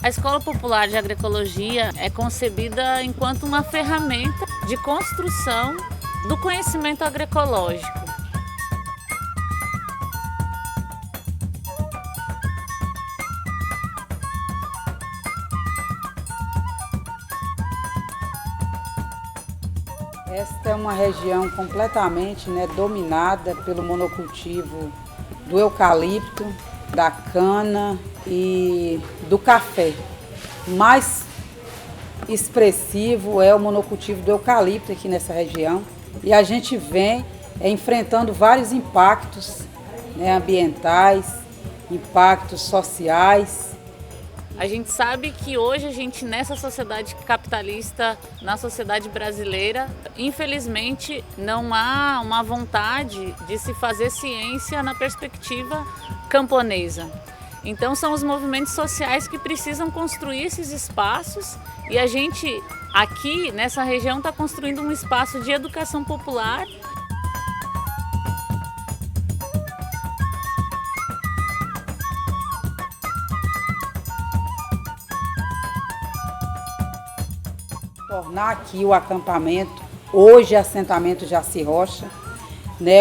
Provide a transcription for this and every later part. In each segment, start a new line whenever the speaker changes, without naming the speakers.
A Escola Popular de Agroecologia é concebida enquanto uma ferramenta de construção do conhecimento agroecológico.
Esta é uma região completamente dominada pelo monocultivo do eucalipto, da cana e do café. Mais expressivo é o monocultivo do eucalipto aqui nessa região. E a gente vem enfrentando vários impactos ambientais, impactos sociais.
A gente sabe que hoje a gente, nessa sociedade capitalista, na sociedade brasileira, infelizmente não há uma vontade de se fazer ciência na perspectiva camponesa. Então são os movimentos sociais que precisam construir esses espaços e a gente aqui nessa região está construindo um espaço de educação popular.
Tornar aqui o acampamento, hoje assentamento Jaci Rocha,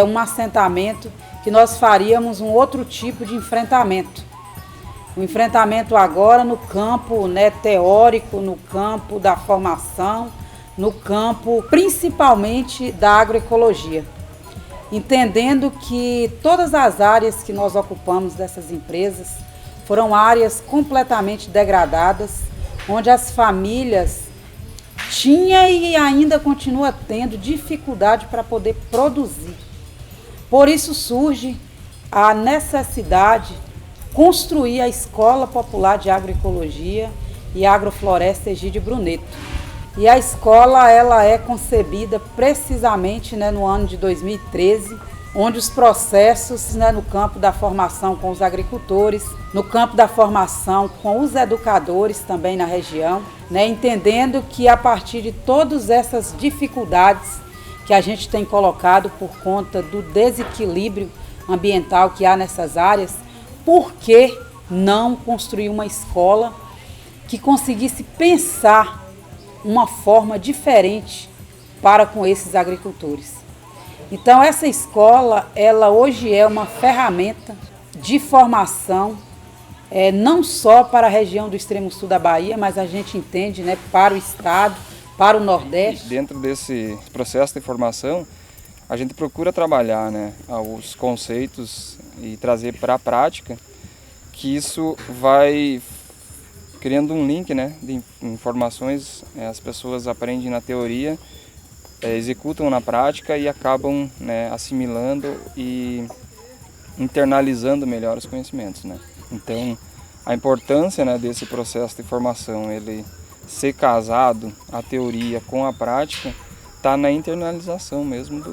um assentamento que nós faríamos um outro tipo de enfrentamento. O enfrentamento agora no campo teórico, no campo da formação, no campo principalmente da agroecologia. Entendendo que todas as áreas que nós ocupamos dessas empresas foram áreas completamente degradadas, onde as famílias tinha e ainda continua tendo dificuldade para poder produzir. Por isso surge a necessidade de construir a Escola Popular de Agroecologia e Agrofloresta Egídio Bruneto. E a escola ela é concebida precisamente no ano de 2013, onde os processos no campo da formação com os agricultores, no campo da formação com os educadores também na região, entendendo que a partir de todas essas dificuldades que a gente tem colocado por conta do desequilíbrio ambiental que há nessas áreas, por que não construir uma escola que conseguisse pensar uma forma diferente para com esses agricultores? Então essa escola, ela hoje é uma ferramenta de formação, não só para a região do extremo sul da Bahia, mas a gente entende para o estado, para o Nordeste.
Dentro desse processo de formação, a gente procura trabalhar os conceitos e trazer para a prática, que isso vai criando um link de informações, as pessoas aprendem na teoria, executam na prática e acabam assimilando e internalizando melhor os conhecimentos. Então, a importância desse processo de formação, ele ser casado, a teoria com a prática, está na internalização mesmo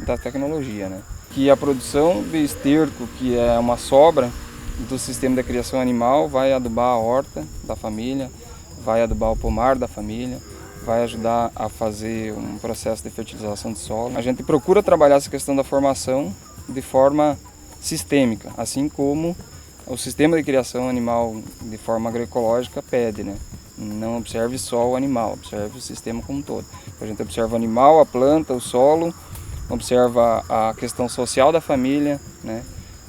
da tecnologia. Que a produção de esterco, que é uma sobra do sistema de criação animal, vai adubar a horta da família, vai adubar o pomar da família, vai ajudar a fazer um processo de fertilização de solo. A gente procura trabalhar essa questão da formação de forma sistêmica, assim como o sistema de criação animal de forma agroecológica pede, Não observe só o animal, observe o sistema como um todo. A gente observa o animal, a planta, o solo, observa a questão social da família,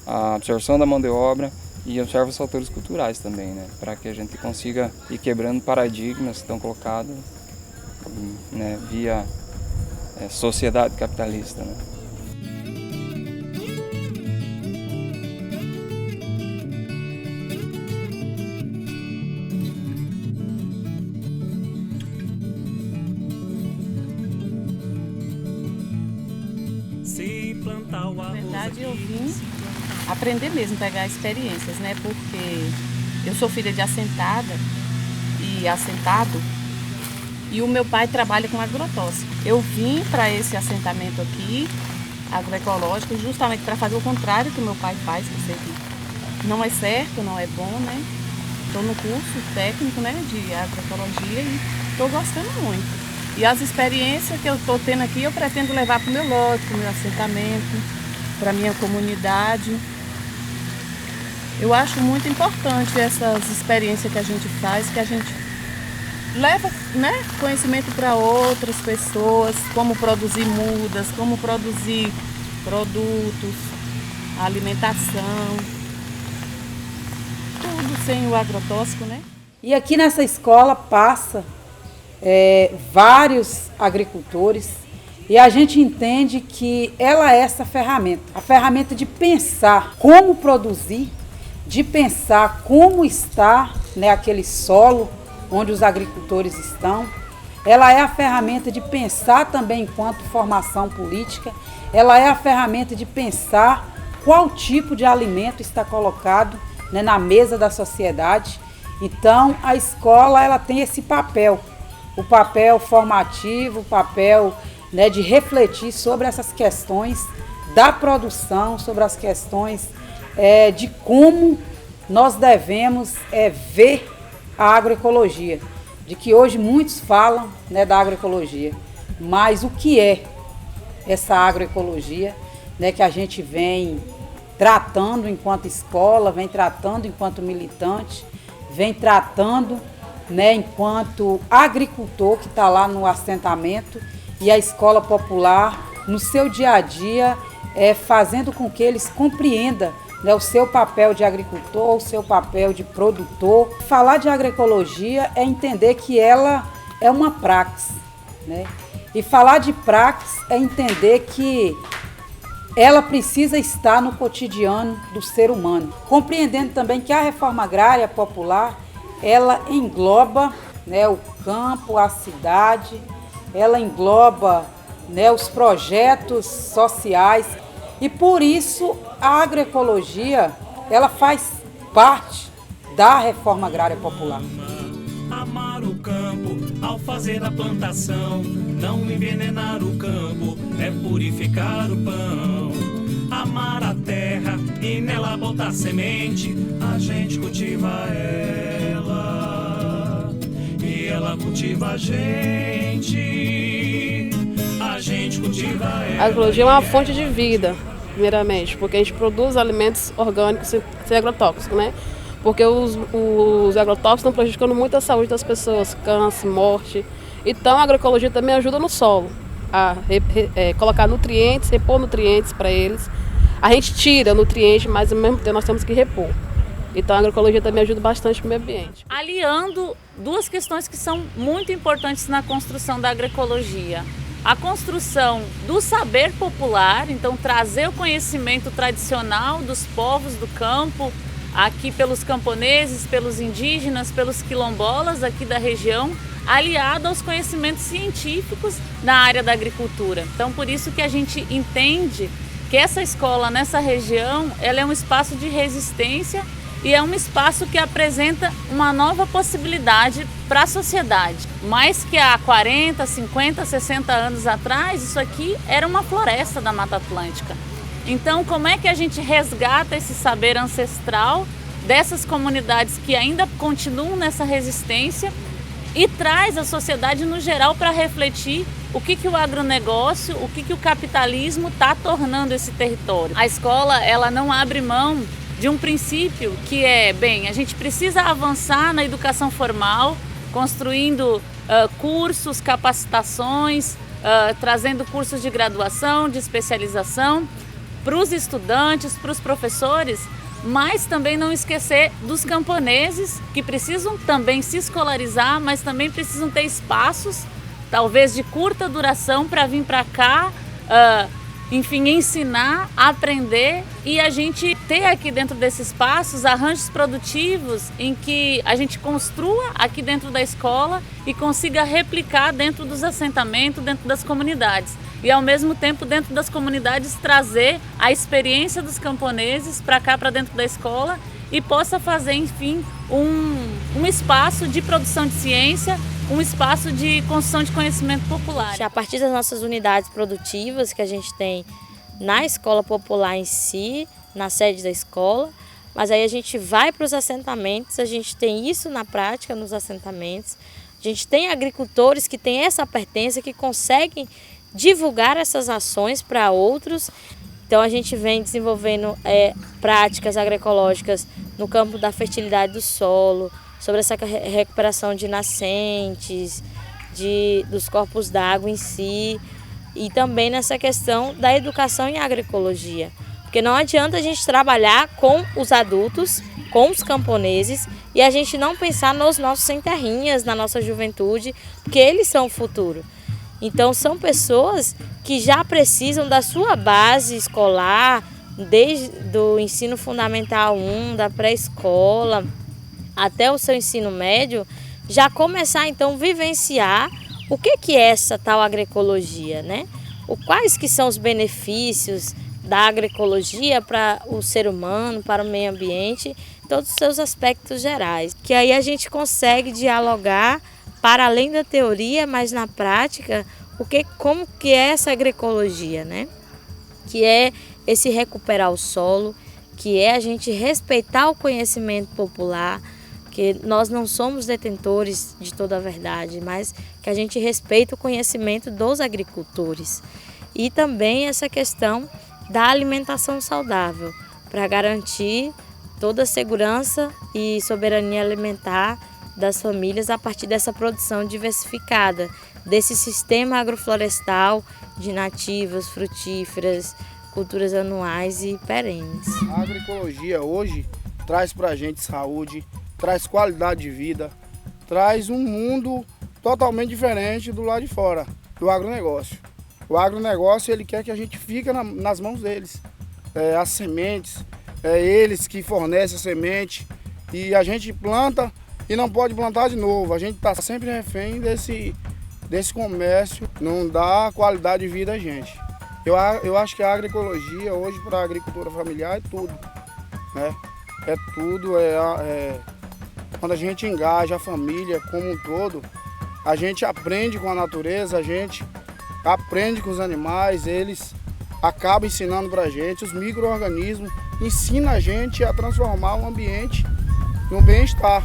a absorção da mão de obra e observa os fatores culturais também, para que a gente consiga ir quebrando paradigmas que estão colocados via sociedade capitalista.
Na verdade, eu vim aprender mesmo, pegar experiências, porque eu sou filha de assentada e assentado, e o meu pai trabalha com agrotóxico. Eu vim para esse assentamento aqui, agroecológico, justamente para fazer o contrário que o meu pai faz, que eu sei que não é certo, não é bom, Estou no curso técnico de agroecologia e estou gostando muito. E as experiências que eu estou tendo aqui, eu pretendo levar para o meu lote, para o meu assentamento, para a minha comunidade. Eu acho muito importante essas experiências que a gente faz, que a gente leva, né, conhecimento para outras pessoas, como produzir mudas, como produzir produtos, alimentação, tudo sem o agrotóxico, né?
E aqui nessa escola passa vários agricultores e a gente entende que ela é essa ferramenta, a ferramenta de pensar como produzir, de pensar como está, né, aquele solo onde os agricultores estão. Ela é a ferramenta de pensar também enquanto formação política, ela é a ferramenta de pensar qual tipo de alimento está colocado, né, na mesa da sociedade. Então, a escola ela tem esse papel, o papel formativo, o papel, né, de refletir sobre essas questões da produção, sobre as questões de como nós devemos ver a agroecologia, de que hoje muitos falam, né, da agroecologia, mas o que é essa agroecologia, né, que a gente vem tratando enquanto escola, vem tratando enquanto militante, vem tratando, né, enquanto agricultor que está lá no assentamento, e a escola popular no seu dia a dia fazendo com que eles compreendam, né, o seu papel de agricultor, o seu papel de produtor. Falar de agroecologia é entender que ela é uma praxis, né? E falar de praxis é entender que ela precisa estar no cotidiano do ser humano. Compreendendo também que a reforma agrária popular, ela engloba, né, o campo, a cidade, ela engloba, né, os projetos sociais. E por isso a agroecologia, ela faz parte da reforma agrária popular.
Amar o campo ao fazer a plantação, não envenenar o campo é purificar o pão. Amar a terra e nela botar semente, a gente cultiva ela e ela cultiva a gente cultiva ela.
A agroecologia é uma fonte de vida, primeiramente, porque a gente produz alimentos orgânicos sem agrotóxicos, né? Porque os agrotóxicos estão prejudicando muito a saúde das pessoas, câncer, morte. Então a agroecologia também ajuda no solo, a colocar nutrientes, repor nutrientes para eles. A gente tira nutrientes, mas ao mesmo tempo nós temos que repor. Então a agroecologia também ajuda bastante no meio ambiente.
Aliando duas questões que são muito importantes na construção da agroecologia. A construção do saber popular, então trazer o conhecimento tradicional dos povos do campo, aqui pelos camponeses, pelos indígenas, pelos quilombolas aqui da região, aliado aos conhecimentos científicos na área da agricultura. Então, por isso que a gente entende que essa escola nessa região, ela é um espaço de resistência e é um espaço que apresenta uma nova possibilidade para a sociedade. Mais que há 40, 50, 60 anos atrás, isso aqui era uma floresta da Mata Atlântica. Então, como é que a gente resgata esse saber ancestral dessas comunidades que ainda continuam nessa resistência e traz a sociedade no geral para refletir o que o agronegócio, o que o capitalismo está tornando esse território. A escola, ela não abre mão de um princípio que é, a gente precisa avançar na educação formal, construindo cursos, capacitações, trazendo cursos de graduação, de especialização, para os estudantes, para os professores, mas também não esquecer dos camponeses que precisam também se escolarizar, mas também precisam ter espaços, talvez de curta duração, para vir para cá, enfim, ensinar, aprender e a gente ter aqui dentro desses espaços arranjos produtivos em que a gente construa aqui dentro da escola e consiga replicar dentro dos assentamentos, dentro das comunidades. E ao mesmo tempo dentro das comunidades trazer a experiência dos camponeses para cá, para dentro da escola e possa fazer, enfim, um espaço de produção de ciência, um espaço de construção de conhecimento popular.
A partir das nossas unidades produtivas que a gente tem na escola popular em si, na sede da escola, mas aí a gente vai para os assentamentos, a gente tem isso na prática nos assentamentos, a gente tem agricultores que têm essa pertença, que conseguem divulgar essas ações para outros. Então a gente vem desenvolvendo práticas agroecológicas no campo da fertilidade do solo, sobre essa recuperação de nascentes, dos corpos d'água em si, e também nessa questão da educação em agroecologia. Porque não adianta a gente trabalhar com os adultos, com os camponeses, e a gente não pensar nos nossos sem-terrinhas, na nossa juventude, porque eles são o futuro. Então são pessoas que já precisam da sua base escolar, desde o ensino fundamental 1, da pré-escola, até o seu ensino médio, já começar então a vivenciar o que é essa tal agroecologia, né? Quais que são os benefícios da agroecologia para o ser humano, para o meio ambiente, todos os seus aspectos gerais. Que aí a gente consegue dialogar para além da teoria, mas na prática, como que é essa agroecologia, né? Que é esse recuperar o solo, que é a gente respeitar o conhecimento popular, que nós não somos detentores de toda a verdade, mas que a gente respeita o conhecimento dos agricultores. E também essa questão da alimentação saudável, para garantir toda a segurança e soberania alimentar das famílias a partir dessa produção diversificada, desse sistema agroflorestal de nativas, frutíferas, culturas anuais e perenes.
A agroecologia hoje traz para a gente saúde, traz qualidade de vida, traz um mundo totalmente diferente do lado de fora, do agronegócio. O agronegócio ele quer que a gente fique nas mãos deles. As sementes, eles que fornecem a semente e a gente planta e não pode plantar de novo. A gente está sempre refém desse comércio, não dá qualidade de vida a gente. Eu acho que a agroecologia hoje para a agricultura familiar é tudo, né? É tudo, quando a gente engaja a família como um todo, a gente aprende com a natureza, a gente aprende com os animais, eles acabam ensinando para a gente, os micro-organismos ensinam a gente a transformar o ambiente num bem-estar,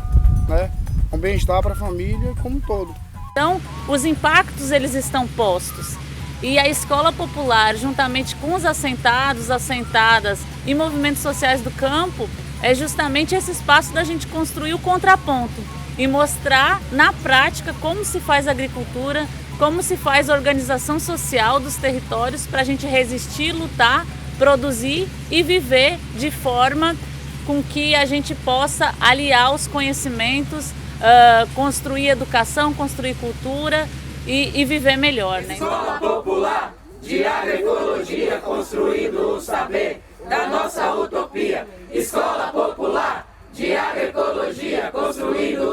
né? Um bem-estar para a família como um todo.
Então, os impactos eles estão postos. E a escola popular, juntamente com os assentados, assentadas e movimentos sociais do campo, é justamente esse espaço da gente construir o contraponto e mostrar na prática como se faz agricultura, como se faz a organização social dos territórios para a gente resistir, lutar, produzir e viver de forma com que a gente possa aliar os conhecimentos, construir educação, construir cultura e viver melhor, né?
Escola Popular de Agroecologia, construindo o saber da nossa utopia. Escola Popular de Agroecologia, construindo